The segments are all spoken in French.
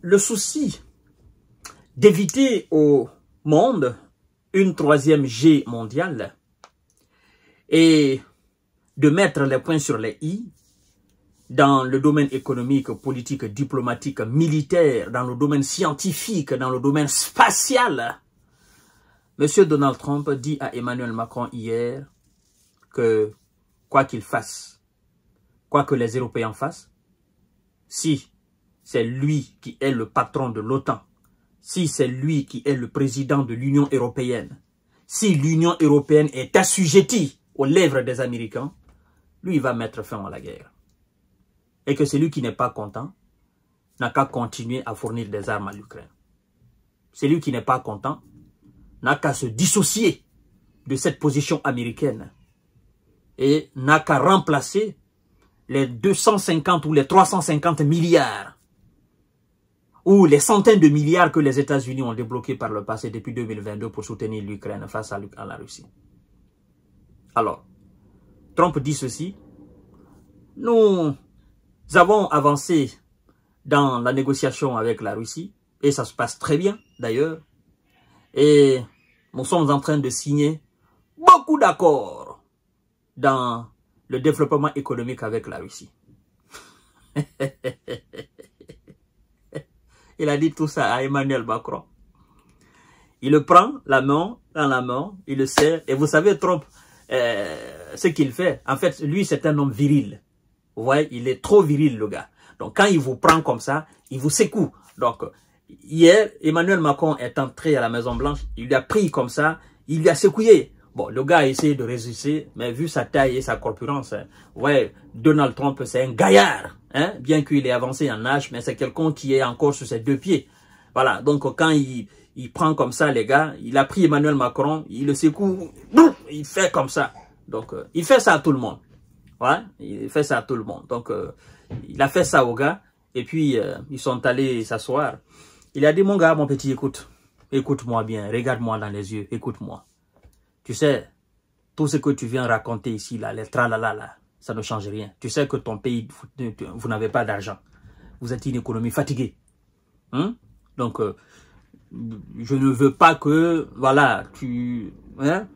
le souci d'éviter au monde une troisième G mondiale et de mettre les points sur les i dans le domaine économique, politique, diplomatique, militaire, dans le domaine scientifique, dans le domaine spatial. Monsieur Donald Trump dit à Emmanuel Macron hier que quoi qu'il fasse, quoi que les Européens fassent, si c'est lui qui est le patron de l'OTAN, si c'est lui qui est le président de l'Union européenne, si l'Union européenne est assujettie aux lèvres des Américains, lui, il va mettre fin à la guerre. Et que celui qui n'est pas content n'a qu'à continuer à fournir des armes à l'Ukraine. Celui qui n'est pas content n'a qu'à se dissocier de cette position américaine et n'a qu'à remplacer les 250 ou les 350 milliards ou les centaines de milliards que les États-Unis ont débloqués par le passé depuis 2022 pour soutenir l'Ukraine face à la Russie. Alors, Trump dit ceci: nous avons avancé dans la négociation avec la Russie, et ça se passe très bien d'ailleurs, et nous sommes en train de signer beaucoup d'accords dans le développement économique avec la Russie. Il a dit tout ça à Emmanuel Macron. Il le prend la main dans la main, il le serre, et vous savez Trump, ce qu'il fait, en fait, lui c'est un homme viril. Vous voyez, il est trop viril le gars. Donc quand il vous prend comme ça, il vous secoue. Donc hier, Emmanuel Macron est entré à la Maison Blanche, il lui a pris comme ça, il lui a secoué. Bon, le gars a essayé de résister, mais vu sa taille et sa corpulence, ouais, Donald Trump c'est un gaillard, hein, bien qu'il ait avancé en âge, mais c'est quelqu'un qui est encore sur ses deux pieds. Voilà, donc quand il prend comme ça les gars, il a pris Emmanuel Macron, il le secoue, il fait comme ça. Donc il fait ça à tout le monde. Ouais, il fait ça à tout le monde. Donc, il a fait ça au gars. Et puis, ils sont allés s'asseoir. Il a dit, mon gars, mon petit, écoute. Écoute-moi bien. Regarde-moi dans les yeux. Écoute-moi. Tu sais, tout ce que tu viens raconter ici, là, les tralala, là, ça ne change rien. Tu sais que ton pays, vous n'avez pas d'argent. Vous êtes une économie fatiguée. Hein? Donc, je ne veux pas que, voilà, hein?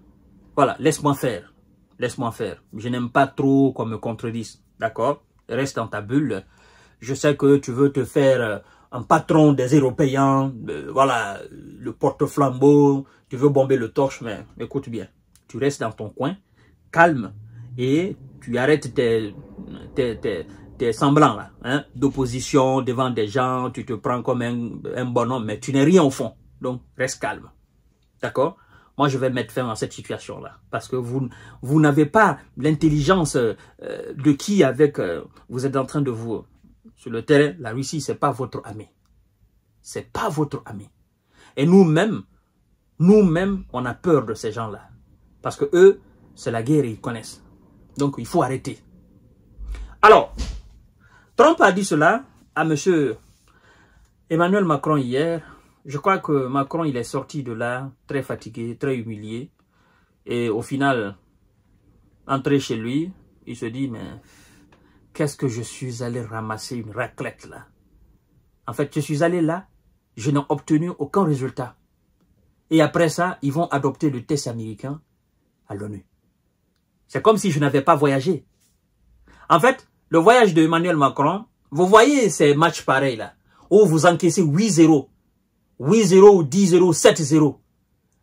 Voilà, laisse-moi faire. Laisse-moi faire. Je n'aime pas trop qu'on me contredise. D'accord? Reste dans ta bulle. Je sais que tu veux te faire un patron des Européens. Voilà, le porte-flambeau. Tu veux bomber le torche, mais écoute bien. Tu restes dans ton coin, calme, et tu arrêtes tes semblants là, hein, d'opposition devant des gens. Tu te prends comme un bonhomme, mais tu n'es rien au fond. Donc, reste calme. D'accord? Moi, je vais mettre fin à cette situation-là. Parce que vous n'avez pas l'intelligence de qui avec... vous êtes en train de vous... Sur le terrain, la Russie, ce n'est pas votre ami. Ce n'est pas votre ami. Et nous-mêmes, on a peur de ces gens-là. Parce que eux, c'est la guerre et ils connaissent. Donc, il faut arrêter. Alors, Trump a dit cela à M. Emmanuel Macron hier. Je crois que Macron, il est sorti de là très fatigué, très humilié. Et au final, entré chez lui, il se dit, mais qu'est-ce que je suis allé ramasser une raclette là? En fait, je suis allé là, je n'ai obtenu aucun résultat. Et après ça, ils vont adopter le test américain à l'ONU. C'est comme si je n'avais pas voyagé. En fait, le voyage de Emmanuel Macron, vous voyez ces matchs pareils là, où vous encaissez 8-0. 8-0 ou 10-0, 7-0.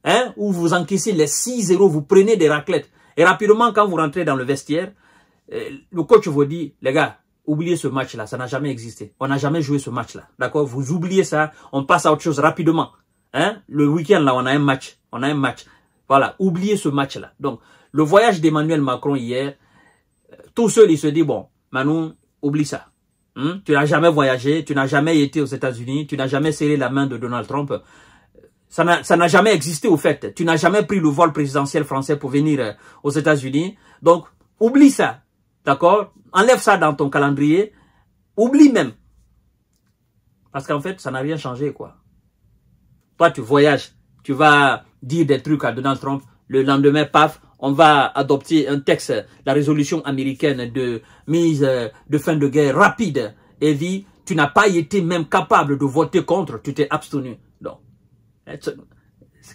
Hein? Où vous encaissez les 6-0, vous prenez des raclettes. Et rapidement, quand vous rentrez dans le vestiaire, le coach vous dit, les gars, oubliez ce match-là, ça n'a jamais existé. On n'a jamais joué ce match-là. D'accord? Vous oubliez ça, on passe à autre chose rapidement. Hein? Le week-end, là, on a un match. On a un match. Voilà, oubliez ce match-là. Donc, le voyage d'Emmanuel Macron hier, tout seul, il se dit, bon, Manu, oublie ça. Tu n'as jamais voyagé, tu n'as jamais été aux États-Unis, tu n'as jamais serré la main de Donald Trump. Ça n'a jamais existé au fait. Tu n'as jamais pris le vol présidentiel français pour venir aux États-Unis. Donc, oublie ça. D'accord? Enlève ça dans ton calendrier. Oublie même. Parce qu'en fait, ça n'a rien changé, quoi. Toi, tu voyages. Tu vas dire des trucs à Donald Trump. Le lendemain, paf, on va adopter un texte, la résolution américaine de mise de fin de guerre rapide. Et dit, Tu n'as pas été même capable de voter contre, tu t'es abstenu. Donc,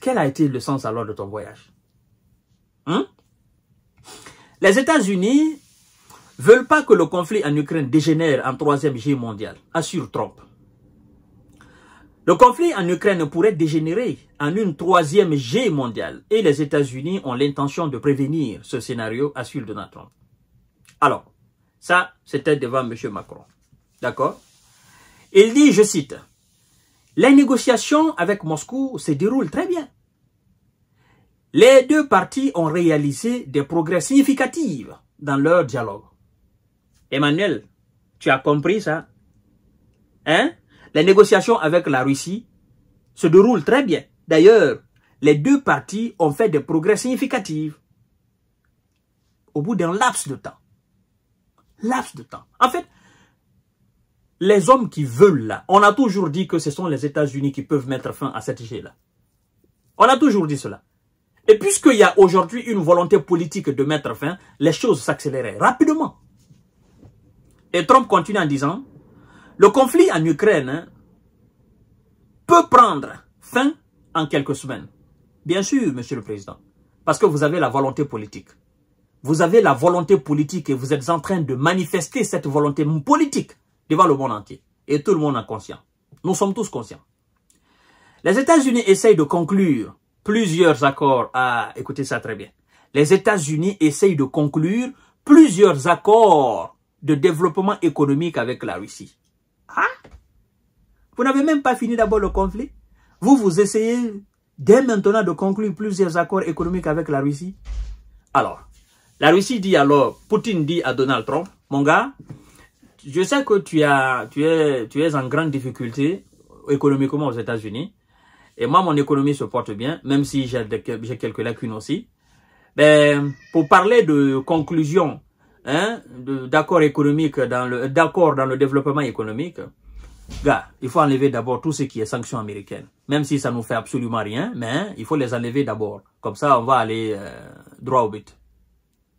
quel a été le sens alors de ton voyage? Les États-Unis veulent pas que le conflit en Ukraine dégénère en troisième guerre mondiale, assure Trump. Le conflit en Ukraine pourrait dégénérer en une troisième guerre mondiale et les États-Unis ont l'intention de prévenir ce scénario, assure Donald Trump. Alors, ça, c'était devant M. Macron. D'accord? Il dit, je cite, « Les négociations avec Moscou se déroulent très bien. Les deux parties ont réalisé des progrès significatifs dans leur dialogue. » Emmanuel, tu as compris ça? Hein? Les négociations avec la Russie se déroulent très bien. D'ailleurs, les deux parties ont fait des progrès significatifs au bout d'un laps de temps. Laps de temps. En fait, les hommes qui veulent là, on a toujours dit que ce sont les États-Unis qui peuvent mettre fin à cette guerre-là. On a toujours dit cela. Et puisqu'il y a aujourd'hui une volonté politique de mettre fin, les choses s'accélèrent rapidement. Et Trump continue en disant, le conflit en Ukraine peut prendre fin en quelques semaines. Bien sûr, Monsieur le Président, parce que vous avez la volonté politique. Vous avez la volonté politique et vous êtes en train de manifester cette volonté politique devant le monde entier. Et tout le monde est conscient. Nous sommes tous conscients. Les États-Unis essayent de conclure plusieurs accords. Ah, écoutez ça très bien. Les États-Unis essayent de conclure plusieurs accords de développement économique avec la Russie. Ah? Vous n'avez même pas fini d'abord le conflit? Vous essayez dès maintenant de conclure plusieurs accords économiques avec la Russie? Alors, la Russie dit alors, Poutine dit à Donald Trump, mon gars, je sais que tu es en grande difficulté économiquement aux États-Unis. Et moi, mon économie se porte bien, même si j'ai quelques lacunes aussi. Ben, pour parler de conclusion, hein, d'accord économique, d'accord dans le développement économique, gars, il faut enlever d'abord tout ce qui est sanctions américaines. Même si ça nous fait absolument rien, mais hein, il faut les enlever d'abord. Comme ça, on va aller droit au but.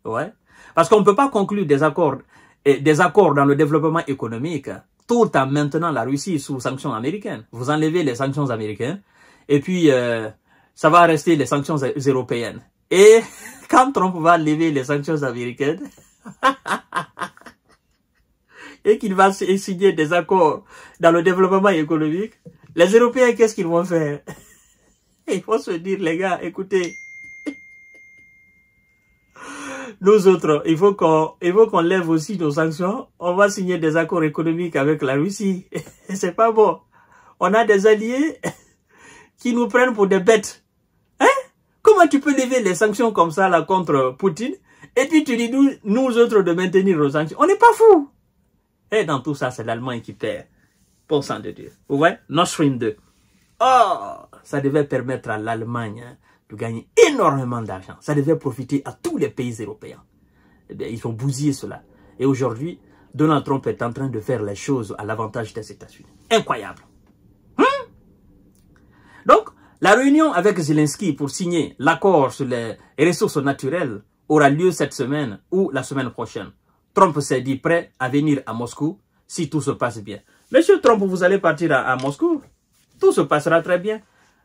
Ouais. Parce qu'on ne peut pas conclure des accords dans le développement économique tout en maintenant la Russie sous sanctions américaines. Vous enlevez les sanctions américaines et puis ça va rester les sanctions européennes. Et quand Trump va lever les sanctions américaines et qu'il va signer des accords dans le développement économique, les Européens, qu'est-ce qu'ils vont faire? Il faut se dire, les gars, écoutez, nous autres, il faut qu'on lève aussi nos sanctions. On va signer des accords économiques avec la Russie. C'est pas bon. On a des alliés qui nous prennent pour des bêtes. Hein? Comment tu peux lever les sanctions comme ça là contre Poutine et puis tu dis nous autres de maintenir nos sanctions? On n'est pas fous. Et dans tout ça, c'est l'Allemagne qui perd. Pour sang de Dieu. Vous voyez? Nord Stream 2. Oh, ça devait permettre à l'Allemagne de gagner énormément d'argent. Ça devait profiter à tous les pays européens. Eh bien, ils ont bousillé cela. Et aujourd'hui, Donald Trump est en train de faire les choses à l'avantage des États-Unis. Incroyable. Donc, la réunion avec Zelensky pour signer l'accord sur les ressources naturelles aura lieu cette semaine ou la semaine prochaine. Trump s'est dit prêt à venir à Moscou si tout se passe bien. Monsieur Trump, vous allez partir à Moscou. Tout se passera très bien.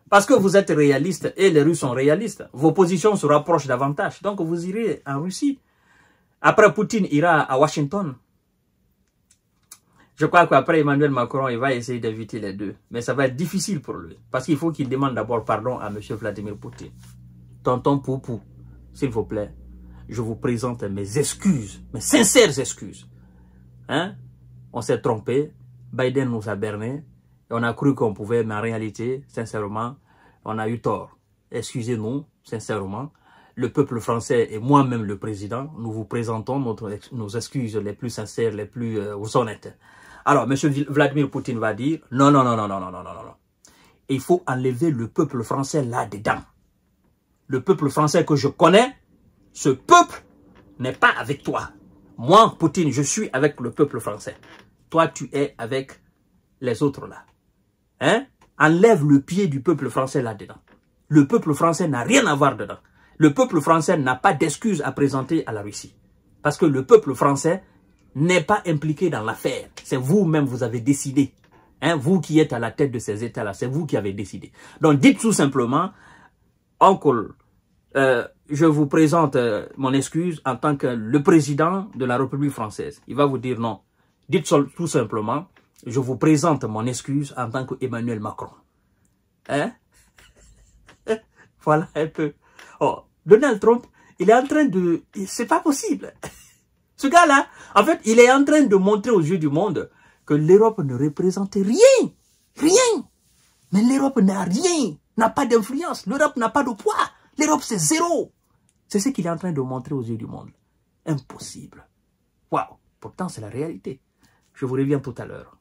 Parce que vous êtes réaliste et les Russes sont réalistes. Vos positions se rapprochent davantage. Donc vous irez en Russie. Après, Poutine ira à Washington. Je crois qu'après Emmanuel Macron, il va essayer d'éviter les deux. Mais ça va être difficile pour lui. Parce qu'il faut qu'il demande d'abord pardon à M. Vladimir Poutine. Tonton Poupou, s'il vous plaît, je vous présente mes excuses, mes sincères excuses. Hein? On s'est trompé. Biden nous a bernés. Et on a cru qu'on pouvait, mais en réalité, sincèrement, on a eu tort. Excusez-nous, sincèrement. Le peuple français et moi-même, le président, nous vous présentons nos excuses les plus sincères, les plus honnêtes. Alors, M. Vladimir Poutine va dire, non. Il faut enlever le peuple français là-dedans. Le peuple français que je connais, ce peuple n'est pas avec toi. Moi, Poutine, je suis avec le peuple français. Toi, tu es avec les autres là. Hein? Enlève le pied du peuple français là-dedans. Le peuple français n'a rien à voir dedans. Le peuple français n'a pas d'excuses à présenter à la Russie. Parce que le peuple français n'est pas impliqué dans l'affaire. C'est vous-même, vous avez décidé. Hein, vous qui êtes à la tête de ces États-là, c'est vous qui avez décidé. Donc dites tout simplement, Uncle, je vous présente mon excuse en tant que le président de la République française. Il va vous dire non. Dites tout simplement, je vous présente mon excuse en tant qu'Emmanuel Macron. Hein? Voilà un peu. Oh, Donald Trump, il est en train de... C'est pas possible. Ce gars-là, en fait, il est en train de montrer aux yeux du monde que l'Europe ne représente rien. Rien. Mais l'Europe n'a rien. N'a pas d'influence. L'Europe n'a pas de poids. L'Europe, c'est zéro. C'est ce qu'il est en train de montrer aux yeux du monde. Impossible. Waouh. Pourtant, c'est la réalité. Je vous reviens tout à l'heure.